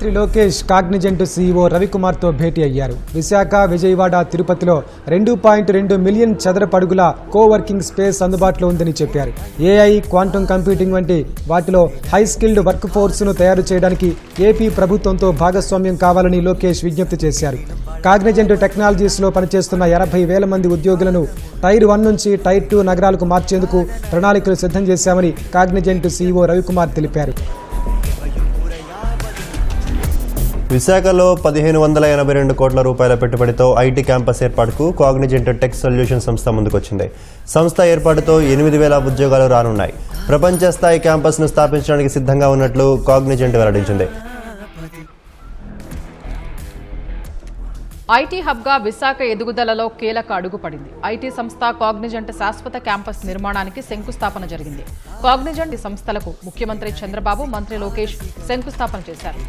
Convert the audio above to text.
మంత్రి Lokesh Cognizant CEO రవికుమార్తో భేటీ అయ్యారు. విశాఖ, విజయవాడ, తిరుపతిలో 2.2 మిలియన్ చదరపు అడుగుల కోవర్కింగ్ స్పేస్ అందుబాటులో ఉందని చెప్పారు. ఏఐ, క్వాంటమ్ కంప్యూటింగ్ వంటి వాటిలో హై స్కిల్డ్ వర్క్ ఫోర్స్ను తయారు చేయడానికి ఏపీ ప్రభుత్వంతో భాగస్వామ్యం కావాలని లోకేష్ విజ్ఞప్తి చేశారు. కాగ్నిజెంట్ టెక్నాలజీస్లో పనిచేస్తున్న 80,000 మంది ఉద్యోగులను టైర్ 1 నుంచి టైర్ 2 నగరాలకు మార్చేందుకు ప్రణాళికలు సిద్ధం చేశామని కాగ్నిజెంట్ సీఈఓ రవికుమార్ తెలిపారు. విశాఖలో 1,582 కోట్ల రూపాయల పెట్టుబడితో ఐటీ క్యాంపస్ ఏర్పాటుకు కాగ్నిజెంట్ టెక్ సొల్యూషన్ సంస్థ ముందుకొచ్చింది. సంస్థ ఏర్పాటుతో 8,000 ఉద్యోగాలు రానున్నాయి. ప్రపంచ స్థాయి క్యాంపస్ను స్థాపించడానికి సిద్ధంగా ఉన్నట్లు కాగ్నిజెంట్ వెల్లడించింది. ఐటీ హబ్గా విశాఖ ఎదుగుదలలో కీలక అడుగు పడింది. ఐటీ సంస్థ కాగ్నిజెంట్ శాశ్వత క్యాంపస్ నిర్మాణానికి శంకుస్థాపన జరిగింది. కాగ్నిజెంట్ సంస్థలకు ముఖ్యమంత్రి చంద్రబాబు, మంత్రి లోకేష్ శంకుస్థాపన చేశారు.